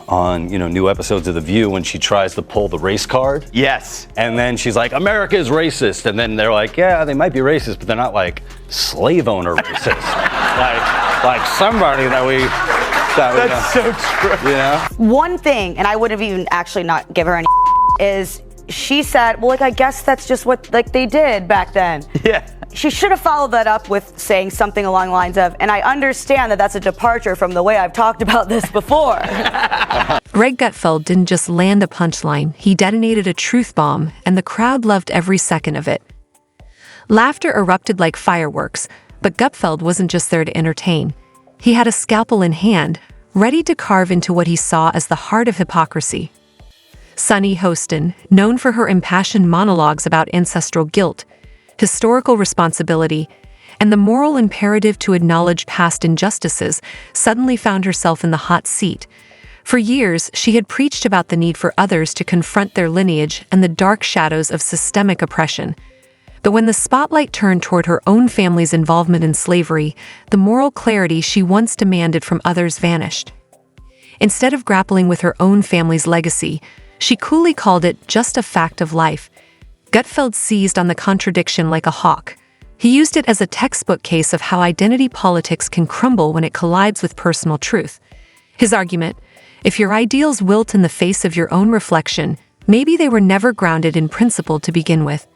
on, new episodes of The View when she tries to pull the race card. Yes. And then she's like, America is racist. And then they're like, yeah, they might be racist, but they're not like slave owner racist. like somebody that we... That's so true. Yeah. One thing, and I would have even actually not give her any is she said, well, I guess that's just what they did back then. Yeah. She should have followed that up with saying something along the lines of, and I understand that that's a departure from the way I've talked about this before. Greg Gutfeld didn't just land a punchline, he detonated a truth bomb, and the crowd loved every second of it. Laughter erupted like fireworks, but Gutfeld wasn't just there to entertain. He had a scalpel in hand, ready to carve into what he saw as the heart of hypocrisy. Sunny Hostin, known for her impassioned monologues about ancestral guilt, historical responsibility, and the moral imperative to acknowledge past injustices, suddenly found herself in the hot seat. For years, she had preached about the need for others to confront their lineage and the dark shadows of systemic oppression. But when the spotlight turned toward her own family's involvement in slavery, the moral clarity she once demanded from others vanished. Instead of grappling with her own family's legacy, she coolly called it just a fact of life. Gutfeld seized on the contradiction like a hawk. He used it as a textbook case of how identity politics can crumble when it collides with personal truth. His argument, if your ideals wilt in the face of your own reflection, maybe they were never grounded in principle to begin with.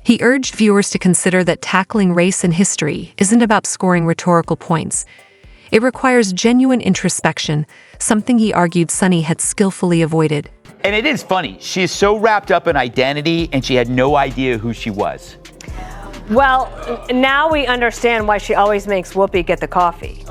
He urged viewers to consider that tackling race and history isn't about scoring rhetorical points. It requires genuine introspection, something he argued Sunny had skillfully avoided. And it is funny. She is so wrapped up in identity, and she had no idea who she was. Well, now we understand why she always makes Whoopi get the coffee.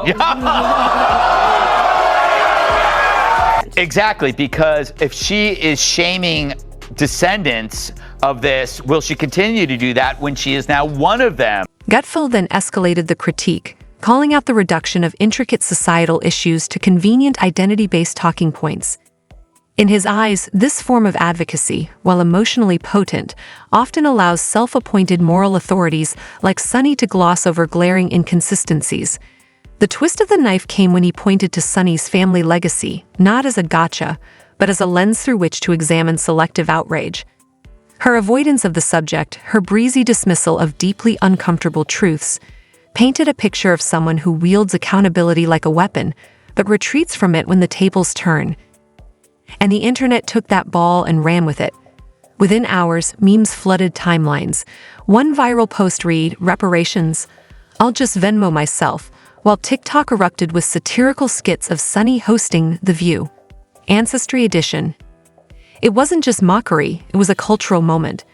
Exactly, because if she is shaming descendants of this, will she continue to do that when she is now one of them? Gutfeld then escalated the critique, calling out the reduction of intricate societal issues to convenient identity-based talking points. In his eyes, this form of advocacy, while emotionally potent, often allows self-appointed moral authorities like Sunny to gloss over glaring inconsistencies. The twist of the knife came when he pointed to Sunny's family legacy, not as a gotcha, but as a lens through which to examine selective outrage. Her avoidance of the subject, her breezy dismissal of deeply uncomfortable truths, painted a picture of someone who wields accountability like a weapon, but retreats from it when the tables turn. And the internet took that ball and ran with it. Within hours, memes flooded timelines. One viral post read, "Reparations? I'll just Venmo myself," while TikTok erupted with satirical skits of Sunny hosting The View. Ancestry Edition. It wasn't just mockery, it was a cultural moment.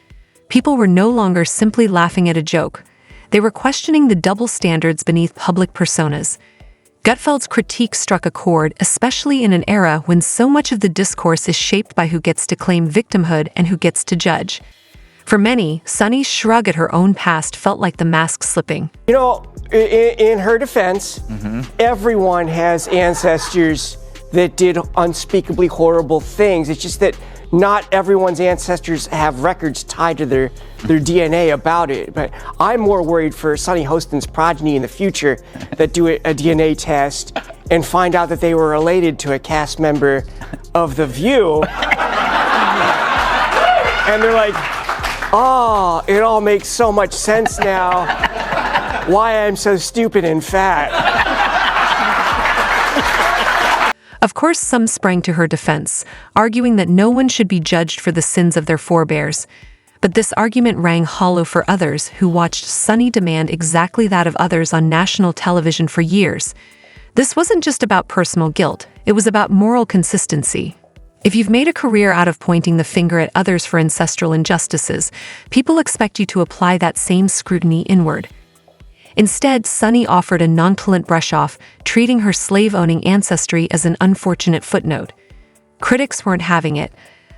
People were no longer simply laughing at a joke. They were questioning the double standards beneath public personas. Gutfeld's critique struck a chord, especially in an era when so much of the discourse is shaped by who gets to claim victimhood and who gets to judge. For many, Sunny's shrug at her own past felt like the mask slipping. In her defense, everyone has ancestors that did unspeakably horrible things. It's just that not everyone's ancestors have records tied to their DNA about it. But I'm more worried for Sunny Hostin's progeny in the future that do a DNA test and find out that they were related to a cast member of The View. And they're like, oh, it all makes so much sense now why I'm so stupid and fat. Of course, some sprang to her defense, arguing that no one should be judged for the sins of their forebears. But this argument rang hollow for others who watched Sunny demand exactly that of others on national television for years. This wasn't just about personal guilt, it was about moral consistency. If you've made a career out of pointing the finger at others for ancestral injustices, people expect you to apply that same scrutiny inward. Instead, Sunny offered a nonchalant brush-off, treating her slave-owning ancestry as an unfortunate footnote. Critics weren't having it.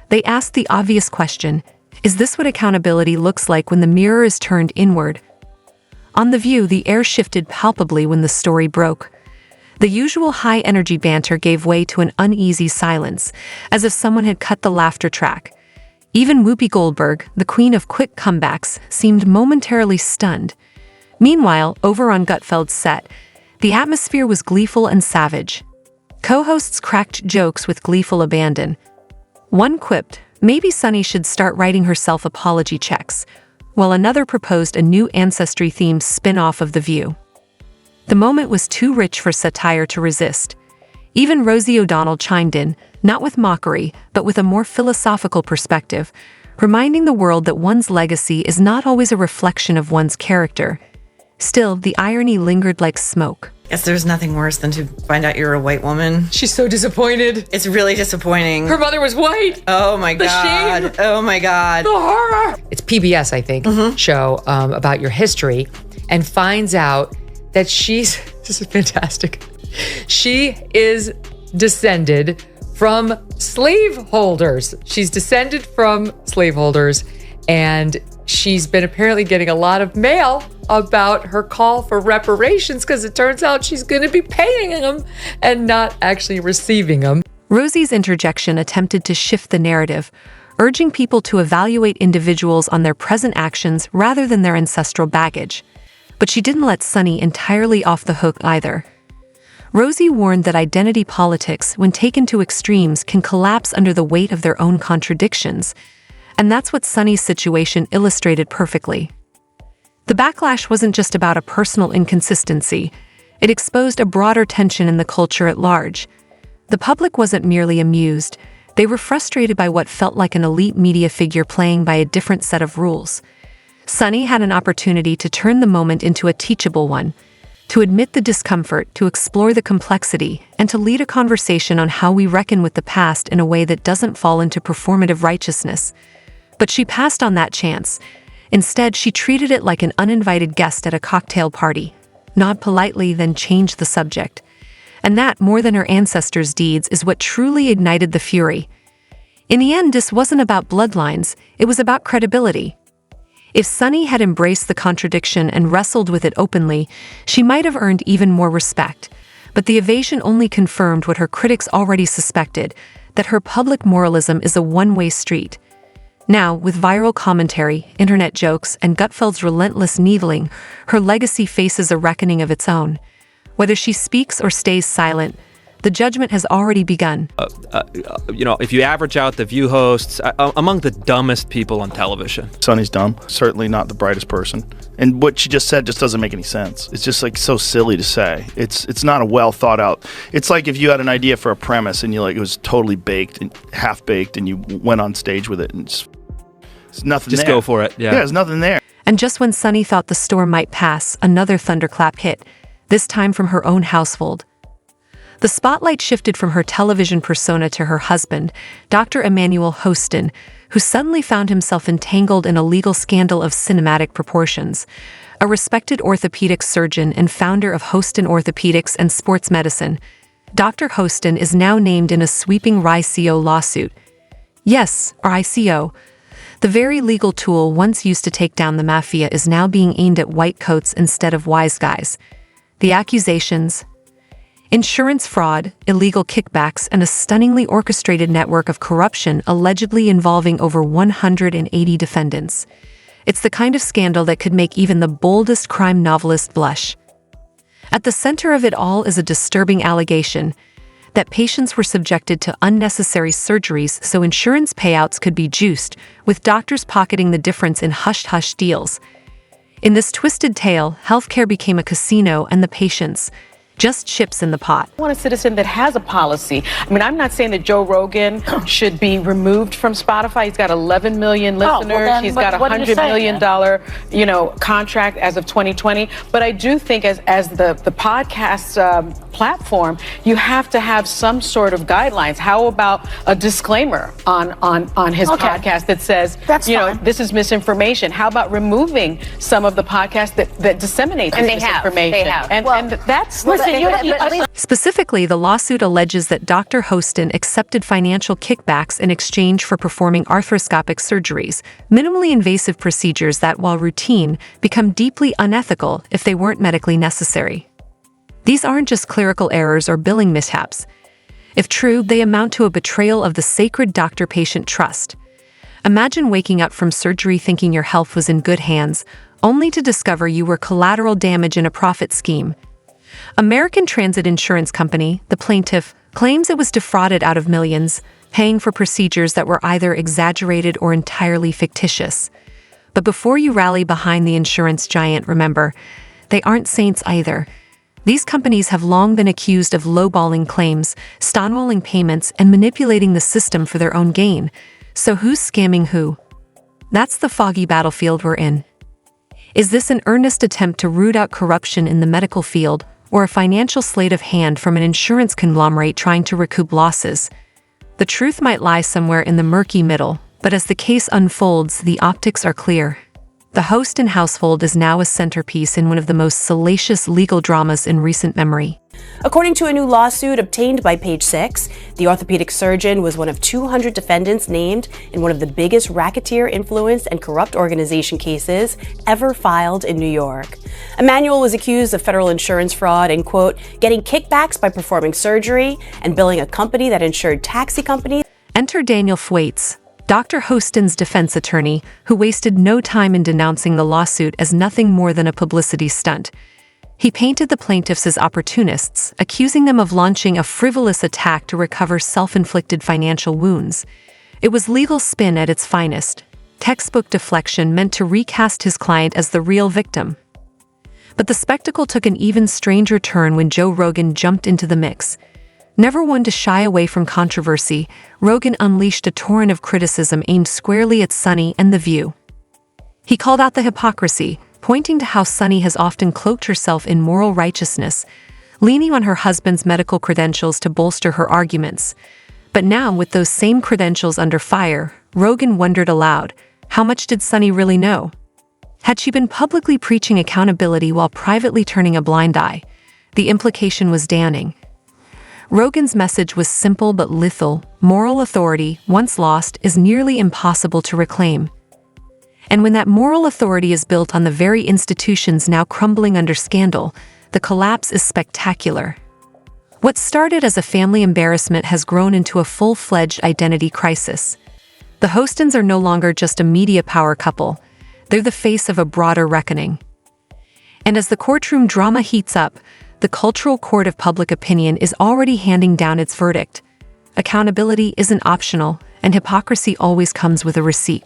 They asked the obvious question, is this what accountability looks like when the mirror is turned inward? On The View, the air shifted palpably when the story broke. The usual high-energy banter gave way to an uneasy silence, as if someone had cut the laughter track. Even Whoopi Goldberg, the queen of quick comebacks, seemed momentarily stunned. Meanwhile, over on Gutfeld's set, the atmosphere was gleeful and savage. Co-hosts cracked jokes with gleeful abandon. One quipped, maybe Sunny should start writing herself apology checks, while another proposed a new ancestry-themed spin-off of The View. The moment was too rich for satire to resist. Even Rosie O'Donnell chimed in, not with mockery, but with a more philosophical perspective, reminding the world that one's legacy is not always a reflection of one's character. Still, the irony lingered like smoke. Guess there's nothing worse than to find out you're a white woman. She's so disappointed. It's really disappointing. Her mother was white. Oh my God. shame. Oh my God. The horror. It's PBS, I think, show about your history, and finds out that she's, this is fantastic. She is descended from slaveholders. She's descended from slaveholders, and she's been apparently getting a lot of mail about her call for reparations because it turns out she's going to be paying them and not actually receiving them. Rosie's interjection attempted to shift the narrative, urging people to evaluate individuals on their present actions rather than their ancestral baggage. But she didn't let Sunny entirely off the hook either. Rosie warned that identity politics, when taken to extremes, can collapse under the weight of their own contradictions. And that's what Sunny's situation illustrated perfectly. The backlash wasn't just about a personal inconsistency. It exposed a broader tension in the culture at large. The public wasn't merely amused. They were frustrated by what felt like an elite media figure playing by a different set of rules. Sunny had an opportunity to turn the moment into a teachable one, to admit the discomfort, to explore the complexity, and to lead a conversation on how we reckon with the past in a way that doesn't fall into performative righteousness. But she passed on that chance. Instead, she treated it like an uninvited guest at a cocktail party, nod politely, then changed the subject. And that, more than her ancestors' deeds, is what truly ignited the fury. In the end, this wasn't about bloodlines, it was about credibility. If Sunny had embraced the contradiction and wrestled with it openly, she might have earned even more respect. But the evasion only confirmed what her critics already suspected, that her public moralism is a one-way street. Now, with viral commentary, internet jokes, and Gutfeld's relentless needling, her legacy faces a reckoning of its own. Whether she speaks or stays silent, the judgment has already begun. If you average out the View hosts, among the dumbest people on television. Sunny's dumb. Certainly not the brightest person. And what she just said just doesn't make any sense. It's just like so silly to say. It's not a well thought out. It's like if you had an idea for a premise and it was totally baked and half baked and you went on stage with it and it's nothing Just there. go for it. Yeah, there's nothing there. And just when Sunny thought the storm might pass, another thunderclap hit, this time from her own household. The spotlight shifted from her television persona to her husband, Dr. Emmanuel Hostin, who suddenly found himself entangled in a legal scandal of cinematic proportions. A respected orthopedic surgeon and founder of Hostin Orthopedics and Sports Medicine, Dr. Hostin is now named in a sweeping RICO lawsuit. Yes, RICO. The very legal tool once used to take down the mafia is now being aimed at white coats instead of wise guys. The accusations: insurance fraud, illegal kickbacks, and a stunningly orchestrated network of corruption allegedly involving over 180 defendants. It's the kind of scandal that could make even the boldest crime novelist blush. At the center of it all is a disturbing allegation that patients were subjected to unnecessary surgeries so insurance payouts could be juiced, with doctors pocketing the difference in hush-hush deals. In this twisted tale, healthcare became a casino and the patients just chips in the pot. I want a citizen that has a policy. I mean, I'm not saying that Joe Rogan should be removed from Spotify. He's got 11 million listeners. He's got $100 million, contract as of 2020. But I do think as the podcast platform, you have to have some sort of guidelines. How about a disclaimer on his podcast that says, this is misinformation? How about removing some of the podcasts that disseminate this misinformation? They have. And that's Specifically, the lawsuit alleges that Dr. Hostin accepted financial kickbacks in exchange for performing arthroscopic surgeries, minimally invasive procedures that, while routine, become deeply unethical if they weren't medically necessary. These aren't just clerical errors or billing mishaps. If true, they amount to a betrayal of the sacred doctor-patient trust. Imagine waking up from surgery thinking your health was in good hands, only to discover you were collateral damage in a profit scheme. American Transit Insurance Company, the plaintiff, claims it was defrauded out of millions, paying for procedures that were either exaggerated or entirely fictitious. But before you rally behind the insurance giant, remember, they aren't saints either. These companies have long been accused of lowballing claims, stonewalling payments, and manipulating the system for their own gain. So who's scamming who? That's the foggy battlefield we're in. Is this an earnest attempt to root out corruption in the medical field, or a financial sleight of hand from an insurance conglomerate trying to recoup losses? The truth might lie somewhere in the murky middle, but as the case unfolds, the optics are clear. The Hostin household is now a centerpiece in one of the most salacious legal dramas in recent memory. According to a new lawsuit obtained by Page Six, the orthopedic surgeon was one of 200 defendants named in one of the biggest racketeer-influenced and corrupt organization cases ever filed in New York. Emmanuel was accused of federal insurance fraud and, quote, getting kickbacks by performing surgery and billing a company that insured taxi companies. Enter Daniel Thwaites, Dr. Hostin's defense attorney, who wasted no time in denouncing the lawsuit as nothing more than a publicity stunt. He painted the plaintiffs as opportunists, accusing them of launching a frivolous attack to recover self-inflicted financial wounds. It was legal spin at its finest, textbook deflection meant to recast his client as the real victim. But the spectacle took an even stranger turn when Joe Rogan jumped into the mix. Never one to shy away from controversy, Rogan unleashed a torrent of criticism aimed squarely at Sunny and The View. He called out the hypocrisy, pointing to how Sunny has often cloaked herself in moral righteousness, leaning on her husband's medical credentials to bolster her arguments. But now, with those same credentials under fire, Rogan wondered aloud, how much did Sunny really know? Had she been publicly preaching accountability while privately turning a blind eye? The implication was damning. Rogan's message was simple but lethal. Moral authority, once lost, is nearly impossible to reclaim. And when that moral authority is built on the very institutions now crumbling under scandal, the collapse is spectacular. What started as a family embarrassment has grown into a full-fledged identity crisis. The Hostins are no longer just a media power couple. They're the face of a broader reckoning. And as the courtroom drama heats up, the cultural court of public opinion is already handing down its verdict. Accountability isn't optional, and hypocrisy always comes with a receipt.